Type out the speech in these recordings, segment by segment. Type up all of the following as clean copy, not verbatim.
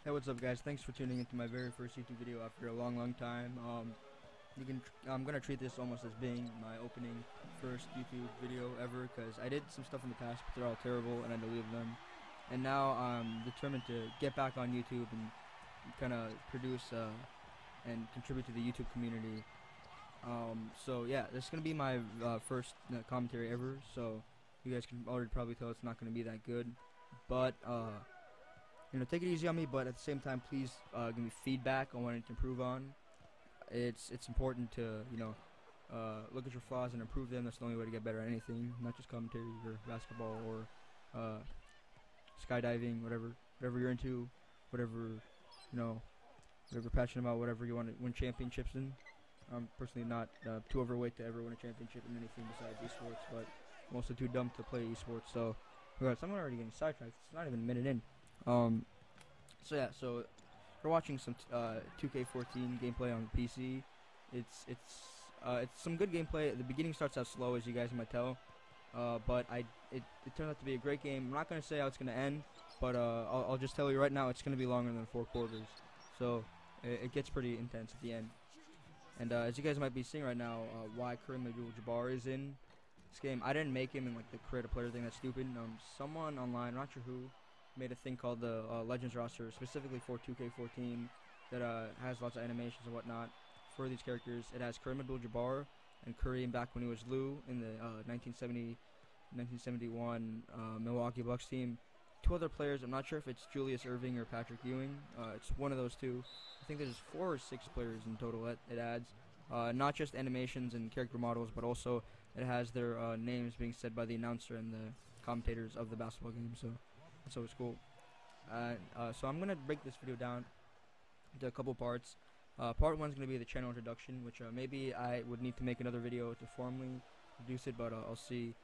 Hey, what's up, guys? Thanks for tuning into my very first YouTube video after a long time. I'm gonna treat this almost as being my opening first YouTube video ever, because I did some stuff in the past, but they're all terrible, and I deleted them. And now I'm determined to get back on YouTube and kind of produce and contribute to the YouTube community. So yeah, this is gonna be my first commentary ever. So you guys can already probably tell it's not gonna be that good, but take it easy on me, but at the same time, please give me feedback on what I need to improve on. It's important to look at your flaws and improve them. That's the only way to get better at anything, not just commentary or basketball or skydiving, whatever you're into, whatever you're passionate about, whatever you want to win championships in. I'm personally not too overweight to ever win a championship in anything besides esports, but I'm also too dumb to play esports. So, someone already getting sidetracked. It's not even a minute in. So we're watching some 2K14 gameplay on the PC. It's some good gameplay. The beginning starts out slow, as you guys might tell, but it turned out to be a great game. I'm not gonna say how it's gonna end, but I'll just tell you right now, it's gonna be longer than 4 quarters. So it gets pretty intense at the end. And as you guys might be seeing right now, why Kareem Jabbar is in this game. I didn't make him in like the create a player thing. That's stupid. Someone online, I'm not sure who, made a thing called the Legends roster specifically for 2K14 that has lots of animations and whatnot for these characters. It has Kareem Abdul-Jabbar and Kareem back when he was Lou in the 1971 Milwaukee Bucks team. 2 other players. I'm not sure if it's Julius Erving or Patrick Ewing. It's one of those 2. I think there's 4 or 6 players in total that it adds. Not just animations and character models, but also it has their names being said by the announcer and the commentators of the basketball game. So that's always cool. So I'm gonna break this video down into a couple parts. Part 1 is gonna be the channel introduction, which maybe I would need to make another video to formally introduce it, but I'll see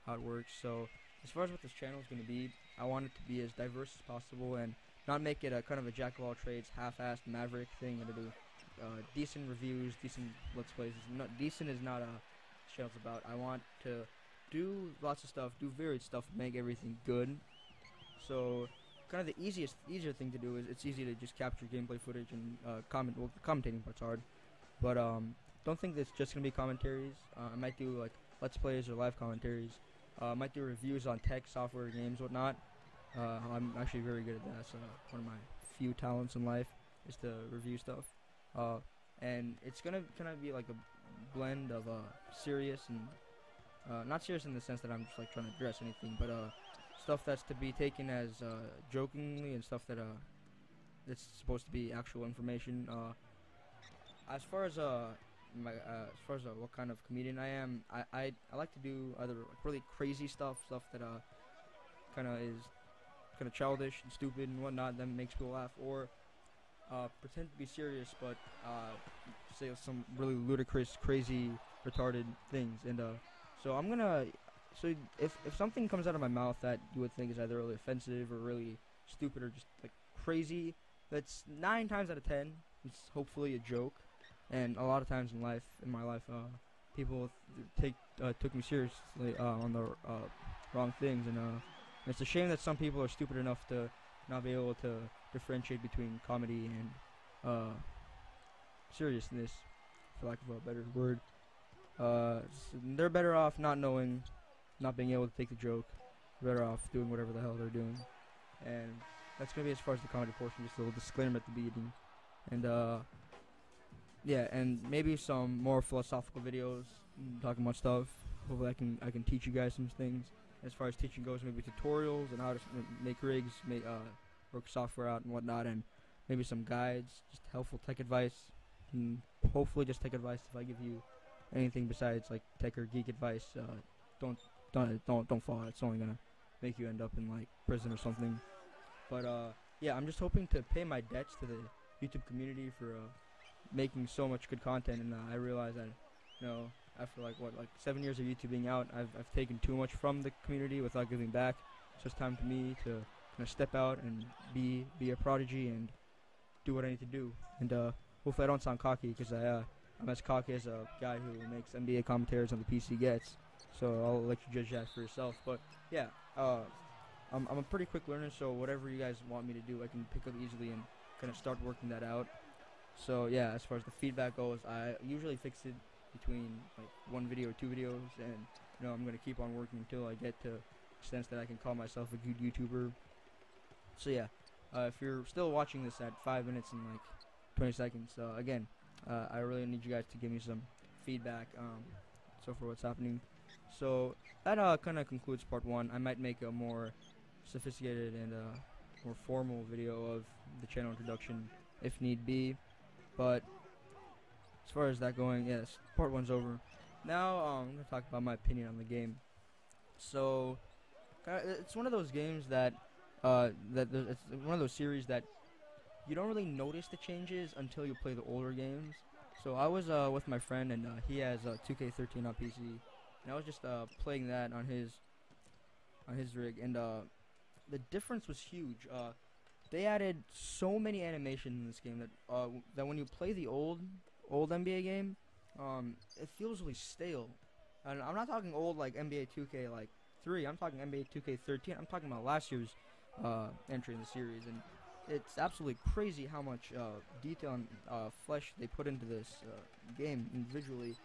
how it works. So as far as what this channel is gonna be, I want it to be as diverse as possible and not make it a kind of a jack of all trades, half-assed maverick thing. And to do decent reviews, decent let's plays. Decent is not a channel's about. I want to do lots of stuff, do varied stuff, make everything good. So kind of the easier thing to do is it's easy to just capture gameplay footage and comment. Well, the commentating part's hard, but don't think it's just gonna be commentaries. I might do like let's plays or live commentaries. I might do reviews on tech, software, games, whatnot. I'm actually very good at that. That's one of my few talents in life is to review stuff. And it's gonna kind of be like a blend of serious and not serious in the sense that I'm just like trying to address anything, but stuff that's to be taken as jokingly and stuff that that's supposed to be actual information. As far as what kind of comedian I am, I like to do either like really crazy stuff that kind of childish and stupid and whatnot that makes people laugh, or pretend to be serious but say some really ludicrous, crazy, retarded things. And so I'm gonna. So if something comes out of my mouth that you would think is either really offensive or really stupid or just like crazy, that's 9 times out of 10 it's hopefully a joke. And a lot of times in my life, people took me seriously on the wrong things, and it's a shame that some people are stupid enough to not be able to differentiate between comedy and seriousness, for lack of a better word. So they're better off not knowing, not being able to take the joke. They're better off doing whatever the hell they're doing. And that's gonna be as far as the comedy portion. Just a little disclaimer at the beginning. And yeah, and maybe some more philosophical videos talking about stuff. Hopefully I can teach you guys some things. As far as teaching goes, maybe tutorials and how to make rigs, work software out and whatnot, and maybe some guides, just helpful tech advice, and hopefully just tech advice. If I give you anything besides like tech or geek advice, don't follow it. It's only gonna make you end up in like prison or something. But yeah, I'm just hoping to pay my debts to the YouTube community for making so much good content. And I realize that after like 7 years of YouTube being out, I've taken too much from the community without giving back. So it's time for me to step out and be a prodigy and do what I need to do. And hopefully I don't sound cocky, because I'm as cocky as a guy who makes NBA commentaries on the PC gets. So I'll let you judge that for yourself. But yeah, I'm a pretty quick learner, so whatever you guys want me to do, I can pick up easily and kind of start working that out. So yeah, as far as the feedback goes, I usually fix it between like one video or two videos, and I'm gonna keep on working until I get to a sense that I can call myself a good YouTuber. So yeah, if you're still watching this at 5 minutes and like 20 seconds, again, I really need you guys to give me some feedback. So for what's happening. So that kind of concludes part one. I might make a more sophisticated and more formal video of the channel introduction if need be. But as far as that going, yes, part one's over. Now I'm gonna talk about my opinion on the game. So it's one of those games that it's one of those series that you don't really notice the changes until you play the older games. So I was with my friend, and he has 2K13 on PC, and I was just playing that on his rig, and the difference was huge. They added so many animations in this game that when you play the old NBA game, it feels really stale. And I'm not talking old like NBA 2K like 3. I'm talking NBA 2K13. I'm talking about last year's entry in the series, and it's absolutely crazy how much detail and flesh they put into this game individually.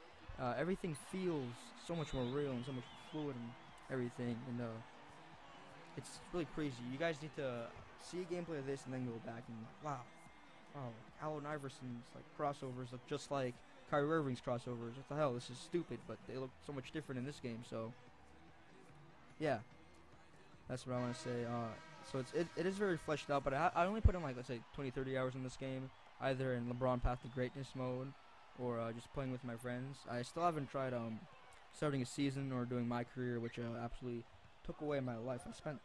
Everything feels so much more real and so much fluid and everything, and it's really crazy. You guys need to see a gameplay of this and then go back and wow, Allen Iverson's like crossovers look just like Kyrie Irving's crossovers. What the hell? This is stupid, but they look so much different in this game. So yeah, that's what I want to say. So it is very fleshed out, but I only put in like, let's say 20-30 hours in this game, either in LeBron Path to Greatness mode or just playing with my friends. I still haven't tried starting a season or doing my career, which absolutely took away my life. I spent,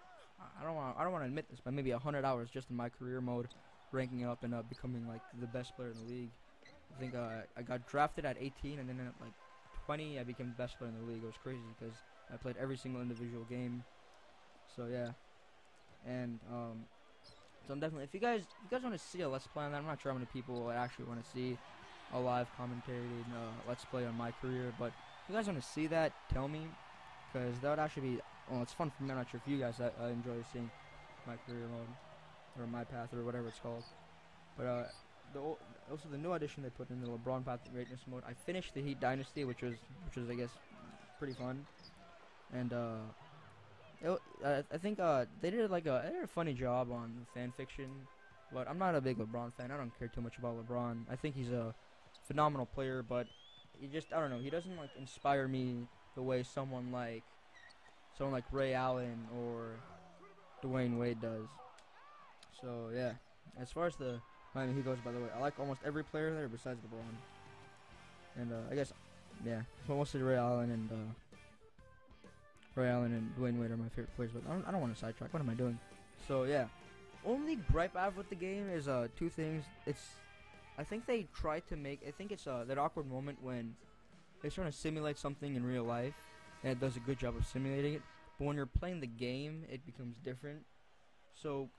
I don't want to admit this, but maybe 100 hours just in my career mode, ranking up and becoming like the best player in the league. I think I got drafted at 18, and then at like 20 I became the best player in the league. It was crazy because I played every single individual game. So yeah, and so I'm definitely, if you guys want to see a let's play on that, I'm not sure how many people actually want to see a live commentated let's play on my career, but if you guys want to see that, tell me, because that would actually be, well, it's fun for me. I'm not sure if you guys enjoy seeing my career mode or my path or whatever it's called. But also the new addition they put in the LeBron Path to Greatness mode. I finished the Heat Dynasty, which was I guess pretty fun, and I think they did a funny job on fan fiction, but I'm not a big LeBron fan. I don't care too much about LeBron. I think he's a phenomenal player, but I don't know, he doesn't like inspire me the way someone like Ray Allen or Dwayne Wade does. So yeah, as far as the Miami Heat goes, by the way, I like almost every player there besides LeBron, and I guess yeah, mostly Ray Allen and Dwayne Wade are my favorite players, but I don't want to sidetrack. What am I doing? So yeah, only gripe I have with the game is two things. I think they tried to make, I think it's that awkward moment when they're trying to simulate something in real life, and it does a good job of simulating it. But when you're playing the game, it becomes different. So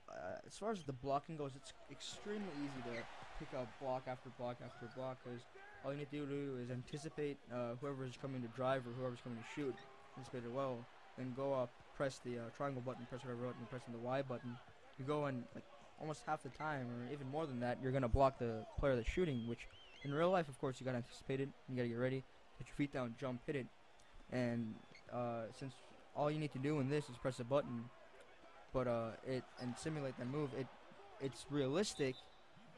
as far as the blocking goes, it's extremely easy to pick up block after block after block, because all you need to do is anticipate whoever is coming to drive or whoever's coming to shoot. Anticipate it well, then go up, press the triangle button, press whatever button, pressing the Y button. You go, and like almost half the time, or even more than that, you're gonna block the player that's shooting. Which in real life, of course, you gotta anticipate it. You gotta get ready, put your feet down, jump, hit it. And since all you need to do in this is press a button, but and simulate that move, it's realistic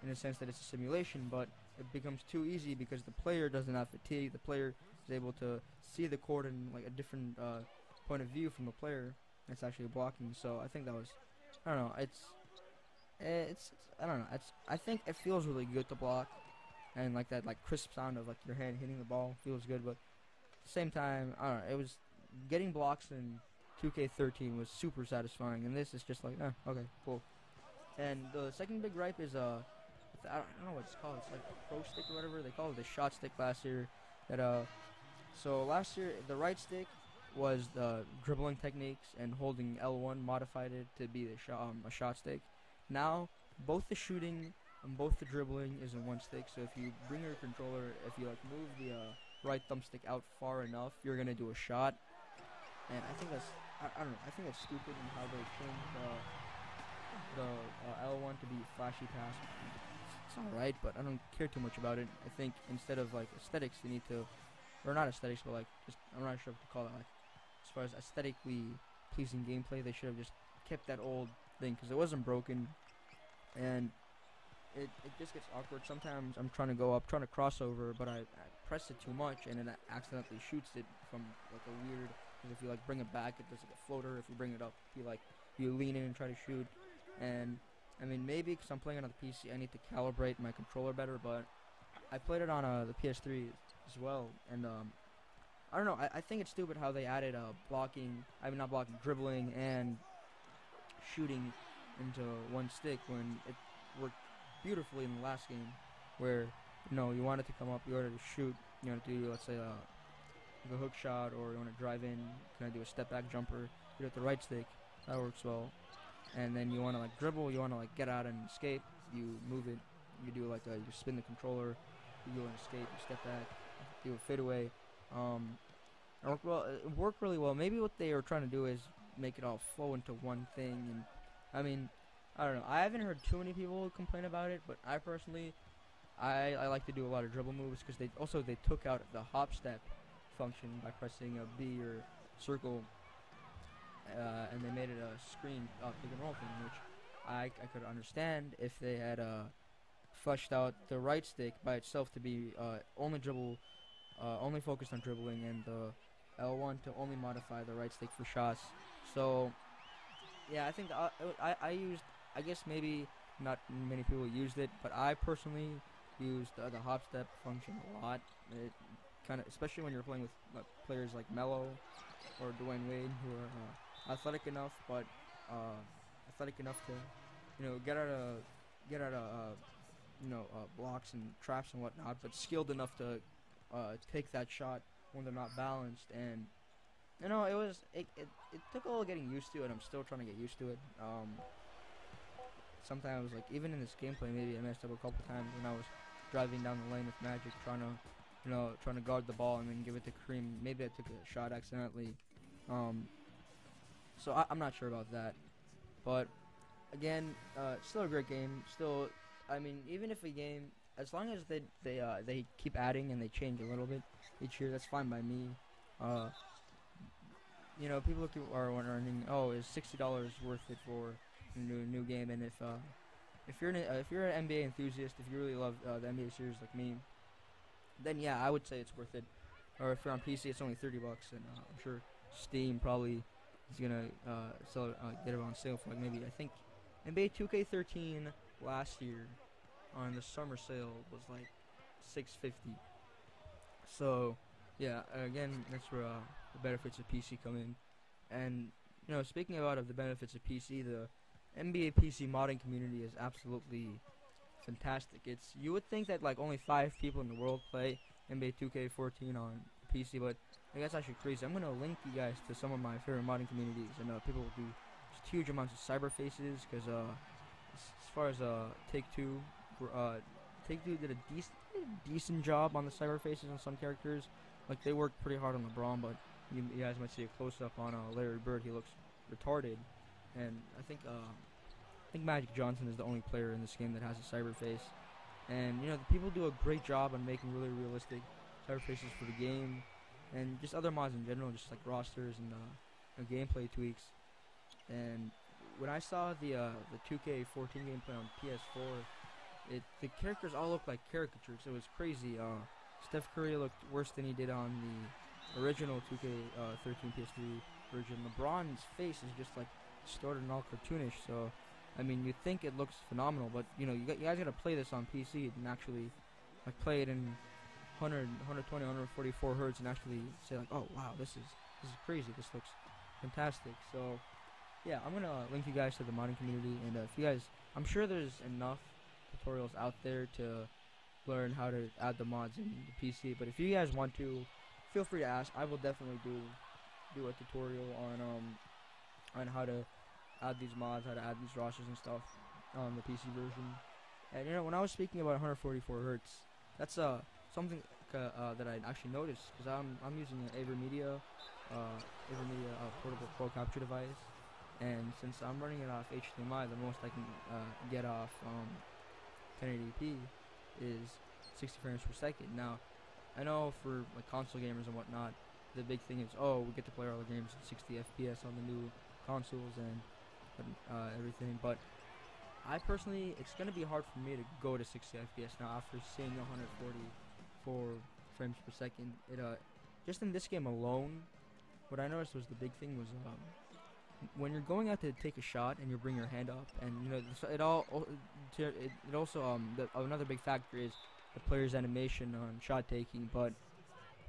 in the sense that it's a simulation, but it becomes too easy because the player doesn't have fatigue. The player is able to see the court in like a different point of view from the player that's actually blocking. So I think that was, I don't know, it's I don't know, I think it feels really good to block, and like that crisp sound of like your hand hitting the ball feels good, but at the same time, I don't know, it was getting blocks in 2K13 was super satisfying, and this is just like, okay, cool. And the second big gripe is I don't know what it's called. It's like a pro stick or whatever. They called it the shot stick last year. So last year the right stick was the dribbling techniques, and holding L1 modified it to be a shot stick. Now both the shooting and both the dribbling is in one stick. So if you bring your controller, if you like move the right thumbstick out far enough, you're gonna do a shot. And I think I don't know. I think it's stupid in how they changed the L1 to be flashy pass. It's alright, but I don't care too much about it. I think instead of like aesthetics, they need to, or not aesthetics, but like just I'm not sure what to call it. Like as far as aesthetically pleasing gameplay, they should have just kept that old thing because it wasn't broken, and it just gets awkward. Sometimes I'm trying to go up, trying to cross over, but I press it too much, and it accidentally shoots it from like a weird. Because if you like bring it back, it does like a floater. If you bring it up, you lean in and try to shoot. And I mean, maybe because I'm playing it on the PC, I need to calibrate my controller better. But I played it on the PS3 as well, and I don't know. I think it's stupid how they added blocking. I mean, not blocking, dribbling and shooting into one stick when it worked beautifully in the last game, where you want it to come up, you wanted to shoot, you want to do, let's say, a hook shot, or you want to drive in, can I do a step back jumper, do it with the right stick, that works well. And then you want to like dribble, you want to like get out and escape, you move it, you do like you spin the controller, you go and escape, you step back, do a fadeaway. It worked really well. Maybe what they were trying to do is make it all flow into one thing, and I mean, I don't know. I haven't heard too many people complain about it, but I personally, I like to do a lot of dribble moves because they took out the hop step function by pressing a B or circle, and they made it a screen pick and roll thing, which I could understand if they had fleshed out the right stick by itself to be only focused on dribbling, and the L1 to only modify the right stick for shots. So yeah, I think I guess maybe not many people used it, but I personally used the hop step function a lot. It kind of, especially when you're playing with players like Melo or Dwayne Wade, who are athletic enough to get out of blocks and traps and whatnot, but skilled enough to take that shot when they're not balanced. And it took a little getting used to, and I'm still trying to get used to it. Sometimes, like even in this gameplay, maybe I messed up a couple times when I was driving down the lane with Magic, trying to guard the ball and then give it to Kareem. Maybe I took a shot accidentally. So I'm not sure about that. But again, still a great game. Still, I mean, even if a game, as long as they keep adding and they change a little bit each year, that's fine by me. People are wondering, oh, is $60 worth it for a new game? And if you're an NBA enthusiast, if you really love the NBA series like me, then yeah, I would say it's worth it. Or if you're on PC, it's only $30, and I'm sure Steam probably is gonna get it on sale for like maybe, I think NBA 2K13 last year on the summer sale was like $6.50. So yeah, again, that's where the benefits of PC come in. And speaking about the benefits of PC, the NBA PC modding community is absolutely fantastic. You would think that like only 5 people in the world play NBA 2K14 on PC, but I guess actually crazy. I'm gonna link you guys to some of my favorite modding communities, and people do just huge amounts of cyber faces. Because as far as Take-Two did a decent job on the cyber faces on some characters. Like they worked pretty hard on LeBron, but you guys might see a close up on Larry Bird. He looks retarded, and I think Magic Johnson is the only player in this game that has a cyber face. And the people do a great job on making really realistic cyber faces for the game, and just other mods in general, just like rosters and gameplay tweaks. And when I saw the 2K14 gameplay on PS4, the characters all looked like caricatures. It was crazy. Steph Curry looked worse than he did on the original 2K13 PS3 version. LeBron's face is just like distorted and all cartoonish. So I mean, you think it looks phenomenal, but you guys gotta play this on PC and actually like play it in 100, 120, 144 hertz and actually say like, oh wow, this is crazy. This looks fantastic. So yeah, I'm gonna link you guys to the modding community, and if you guys, I'm sure there's enough tutorials out there to learn how to add the mods in the PC. But if you guys want to, feel free to ask. I will definitely do a tutorial on how to add these mods, how to add these rosters and stuff on the PC version. And when I was speaking about 144 hertz, that's something that I actually noticed, because I'm using an AverMedia AverMedia portable pro capture device, and since I'm running it off HDMI, the most I can get off 1080p is 60 frames per second. Now, I know for like console gamers and whatnot, the big thing is, oh, we get to play all the games at 60 FPS on the new consoles and everything, but I personally, it's going to be hard for me to go to 60 FPS now after seeing 144 frames per second. It just in this game alone, what I noticed was the big thing was when you're going out to take a shot and you bring your hand up, and you know it also another big factor is the player's animation on shot taking. But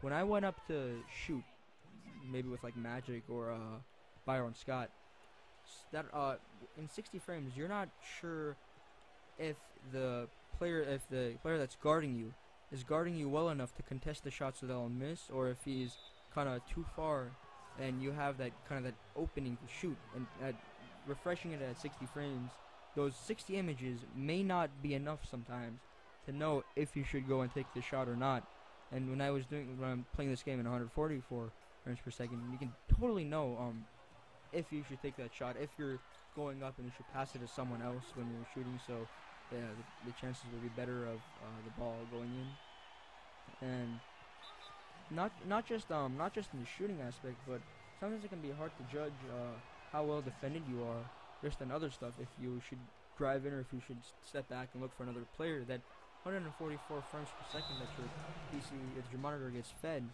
when I went up to shoot, maybe with like Magic or Byron Scott, that in 60 frames you're not sure if the player that's guarding you is guarding you well enough to contest the shots so they'll miss, or if he's kind of too far and you have that kind of that opening to shoot. And refreshing it at 60 frames, those 60 images may not be enough sometimes to know if you should go and take the shot or not. And when I'm playing this game in 144 frames per second, you can totally know if you should take that shot, if you're going up and you should pass it to someone else when you're shooting, so yeah, the chances will be better of the ball going in. And not just in the shooting aspect, but sometimes it can be hard to judge how well defended you are just on other stuff, if you should drive in or if you should step back and look for another player. That 144 frames per second that your PC, if your monitor gets fed,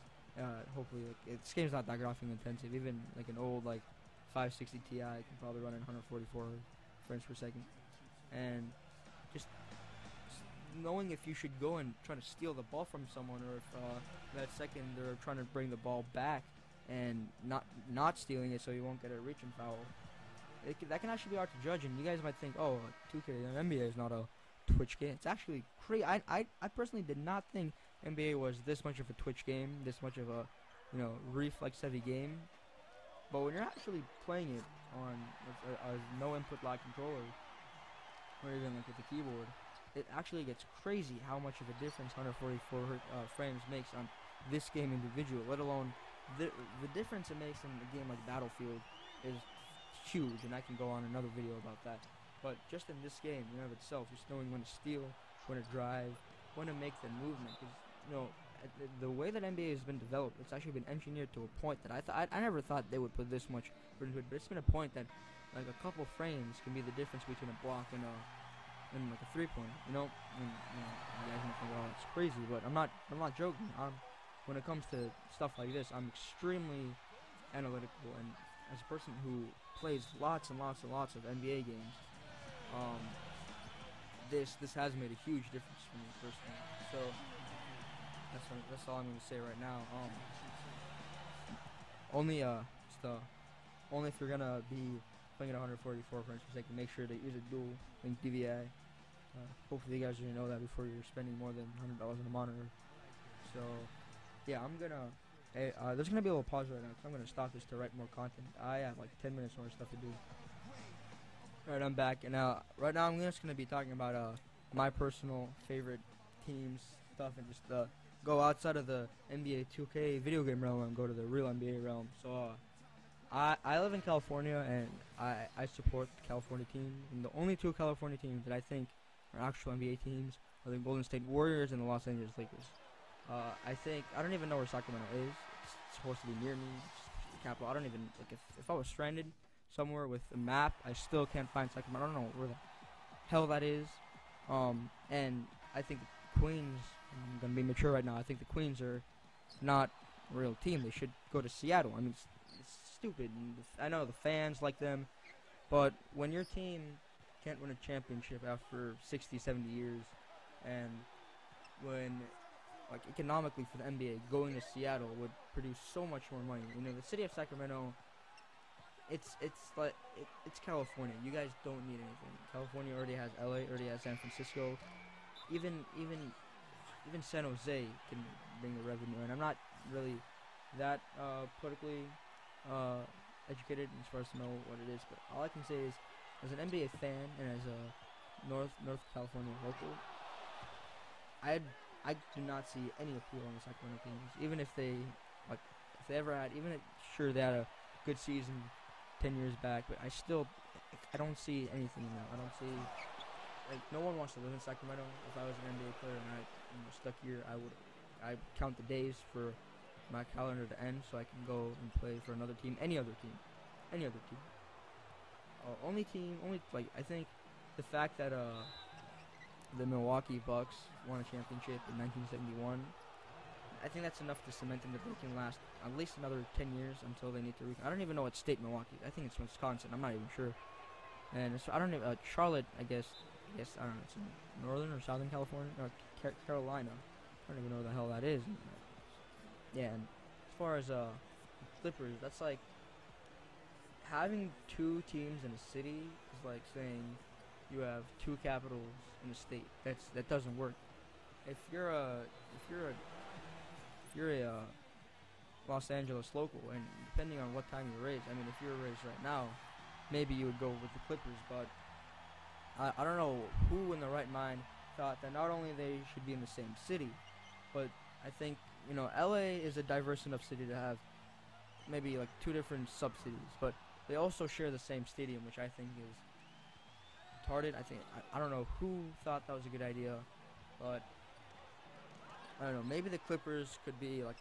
hopefully, like, this game's not that graphic intensive. Even like an old like 560 Ti can probably run at 144 frames per second. And just knowing if you should go and try to steal the ball from someone, or if that second they're trying to bring the ball back and not stealing it so you won't get a reaching foul. That can actually be hard to judge, and you guys might think, oh, 2K, NBA is not a Twitch game. It's actually crazy. I personally did not think NBA was this much of a Twitch game, this much of a reflex heavy game. But when you're actually playing it on a no input lag controller, or even like with the keyboard, it actually gets crazy how much of a difference 144 frames makes on this game individual. Let alone the difference it makes in a game like Battlefield is huge, and I can go on another video about that. But just in this game, in and of itself, just knowing when to steal, when to drive, when to make the movement, because the way that NBA has been developed, it's actually been engineered to a point that I never thought they would put this much into it. But it's been a point that like a couple frames can be the difference between a block and like a 3-point. You guys might think, oh, it's crazy, but I'm not joking. When it comes to stuff like this, I'm extremely analytical, and as a person who plays lots and lots and lots of NBA games, this has made a huge difference for me personally. So that's all I'm going to say right now. Only if you're gonna be playing at 144 frames per second, make sure to use a dual link DVI. Hopefully you guys didn't know that before you're spending more than $100 on a monitor. So yeah, there's gonna be a little pause right now, because I'm gonna stop this to write more content. I have like 10 minutes more stuff to do. Alright, I'm back, and right now I'm just gonna be talking about my personal favorite teams stuff, and just go outside of the NBA 2K video game realm and go to the real NBA realm. So I live in California, and I support the California team, and the only two California teams that I think are actual NBA teams are the Golden State Warriors and the Los Angeles Lakers. I don't even know where Sacramento is. It's supposed to be near me. It's the capital. I don't even, like, if I was stranded somewhere with a map, I still can't find Sacramento. I don't know where the hell that is. And I think the Queens, I'm going to be mature right now, I think the Queens are not a real team. They should go to Seattle. I mean, it's stupid. And I know the fans like them, but when your team can't win a championship after 60, 70 years, and when, like, economically for the NBA, going to Seattle would produce so much more money. You know, the city of Sacramento, it's California. You guys don't need anything. California already has LA, already has San Francisco. Even San Jose can bring the revenue, and I'm not really that politically educated as far as to know what it is, but all I can say is, as an NBA fan and as a North California local, I do not see any appeal on the Sacramento Kings. Even if they, like, if they ever had, sure they had a good season 10 years back, but I don't see anything in that. I don't see, like, no one wants to live in Sacramento. If I was an NBA player and I stuck here, I count the days for my calendar to end so I can go and play for another team, any other team. I think the fact that the Milwaukee Bucks won a championship in 1971, I think that's enough to cement them that they can last at least another 10 years until they need to. I don't even know what state Milwaukee. I think it's Wisconsin. I'm not even sure. And so I don't know. Charlotte, I guess I don't know. It's in Northern or Southern California or Carolina. I don't even know what the hell that is. Yeah. And as far as Clippers, that's like having two teams in a city is like saying you have two capitals in a state. That doesn't work. If you're a Los Angeles local, and depending on what time you're raised, I mean, if you're raised right now, maybe you would go with the Clippers, but I don't know who in the right mind thought that not only they should be in the same city, but I think, LA is a diverse enough city to have maybe like two different sub-cities, but they also share the same stadium, which I think is retarded. I don't know who thought that was a good idea, but I don't know. Maybe the Clippers could be like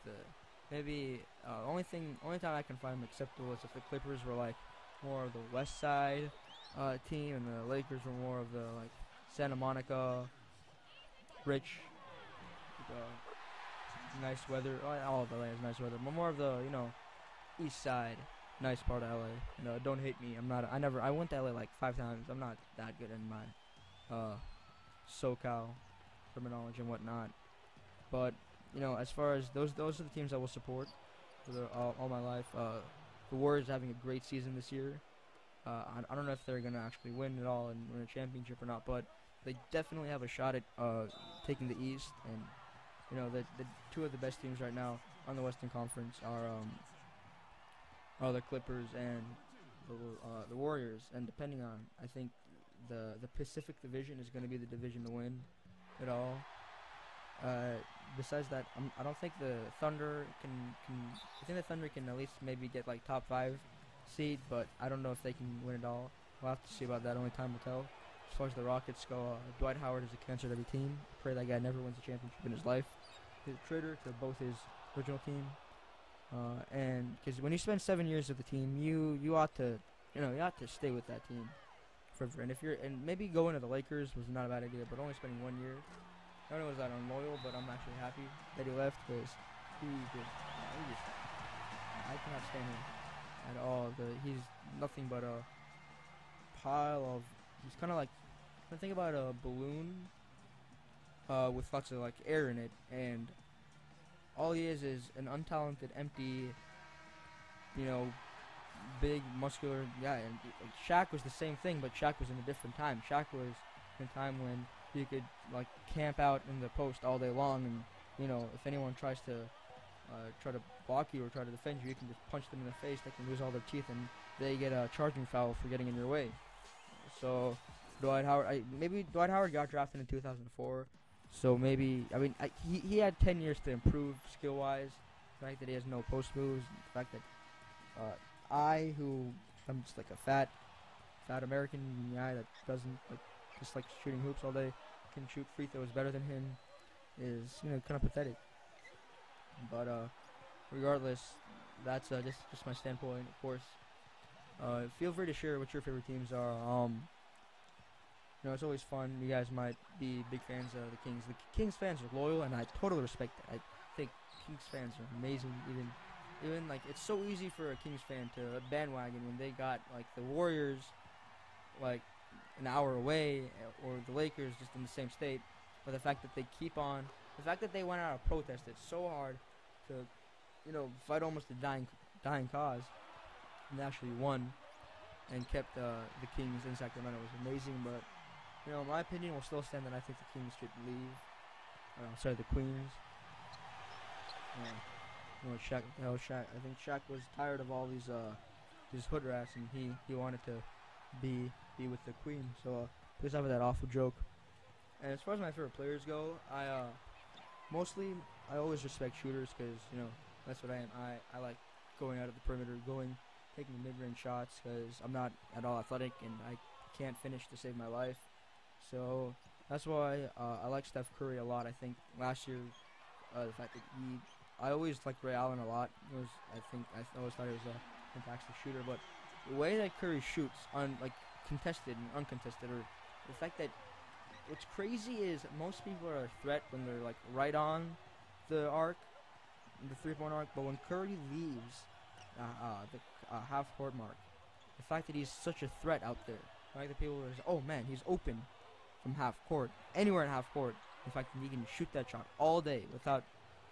only time I can find them acceptable is if the Clippers were like more of the West Side team, and the Lakers were more of the like Santa Monica, rich, nice weather. All of LA has nice weather, but more of the East Side, nice part of LA. Don't hate me. I went to LA like 5 times. I'm not that good in my SoCal terminology and whatnot. But as far as those are the teams I will support for all my life. The Warriors having a great season this year. I don't know if they're gonna actually win at all and win a championship or not, but they definitely have a shot at taking the East. And the two of the best teams right now on the Western Conference are the Clippers and the Warriors. And depending on, I think the Pacific Division is going to be the division to win it all. Besides that, I don't think the Thunder can. I think the Thunder can at least maybe get like top 5 seed, but I don't know if they can win it all. We'll have to see about that. Only time will tell. As far as the Rockets go, Dwight Howard is a cancer to every team. Pray that guy never wins a championship in his life. He's a traitor to both his original team, and because when you spend 7 years with the team, you ought to stay with that team forever. And maybe going to the Lakers was not a bad idea, but only spending 1 year. I don't know, was that unloyal, but I'm actually happy that he left, because I cannot stand him at all. He's nothing but a pile of. He's kind of like, I think about a balloon with lots of like air in it, and all he is an untalented, empty, big, muscular guy. And Shaq was the same thing, but Shaq was in a different time. Shaq was in a time when you could like camp out in the post all day long, and if anyone tries to try to block you or try to defend you, you can just punch them in the face. They can lose all their teeth, and they get a charging foul for getting in your way. So Dwight Howard got drafted in 2004. So maybe he had 10 years to improve skill wise. The fact that he has no post moves, the fact that I'm just like a fat American guy that doesn't just like shooting hoops all day, can shoot free throws better than him, is kind of pathetic. But regardless, that's just my standpoint. Of course, feel free to share what your favorite teams are. It's always fun. You guys might be big fans of the Kings. The Kings fans are loyal, and I totally respect that. I think Kings fans are amazing. Even like, it's so easy for a Kings fan to bandwagon when they got like the Warriors like an hour away, or the Lakers just in the same state. But the fact that they went out and protested so hard to fight almost a dying cause, and they actually won and kept the Kings in Sacramento was amazing. But my opinion will still stand that I think the Kings should leave. The Queens. Shaq. I think Shaq was tired of all these hood rats, and he wanted to be with the Queen. So please have that awful joke. And as far as my favorite players go, I always respect shooters, because That's what I am. I like going out of the perimeter, taking mid-range shots because I'm not at all athletic and I can't finish to save my life. So that's why I like Steph Curry a lot. I think last year, the fact that I always liked Ray Allen a lot. I always thought he was a fantastic shooter, but the way that Curry shoots on like contested and uncontested, or the fact that what's crazy is most people are a threat when they're like right on the arc, the 3-point arc, but when Curry leaves the half-court mark, the fact that he's such a threat out there, like the people are just, oh man, he's open from half court, anywhere in half court. The fact that he can shoot that shot all day without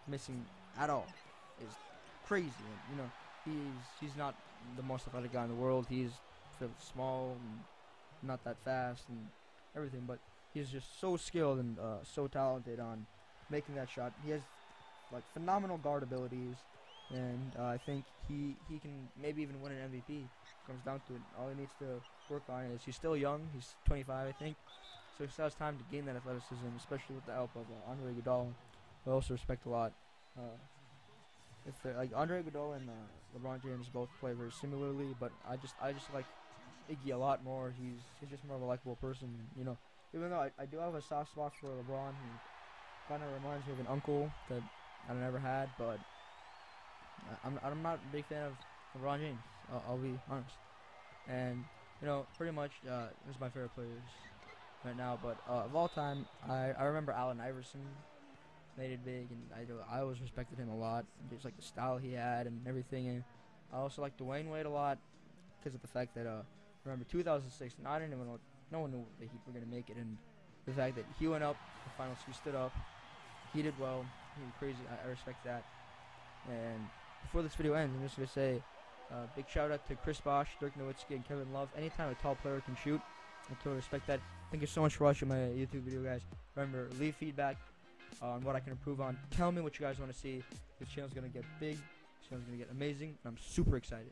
missing at all is crazy. And, you know, he's not the most athletic guy in the world. He's fairly small and not that fast and everything, but he's just so skilled and so talented on making that shot. He has like phenomenal guard abilities, and I think he can maybe even win an MVP. Comes down to it. All he needs to work on is he's still young. He's 25, I think, so he still has time to gain that athleticism, especially with the help of Andre Iguodala, who I also respect a lot. If they're like Andre Iguodala and LeBron James both play very similarly, but I just like Iggy a lot more. He's just more of a likable person, you know. Even though I do have a soft spot for LeBron, he kind of reminds me of an uncle that I never had, but I'm not a big fan of LeBron James. I'll be honest. And you know, pretty much he's my favorite players right now. But of all time, I remember Allen Iverson made it big, and I always respected him a lot. Just like the style he had and everything. And I also like Dwayne Wade a lot because of the fact that remember 2006, and I didn't even know, no one knew the Heat were gonna make it, and the fact that he went up the finals, he stood up, he did well, he was crazy. I respect that. And before this video ends, I'm just gonna say big shout out to Chris Bosh, Dirk Nowitzki, and Kevin Love. Anytime a tall player can shoot, I totally respect that. Thank you so much for watching my YouTube video, guys. Remember, leave feedback on what I can improve on. Tell me what you guys want to see. This channel's gonna get big. This channel's gonna get amazing, and I'm super excited.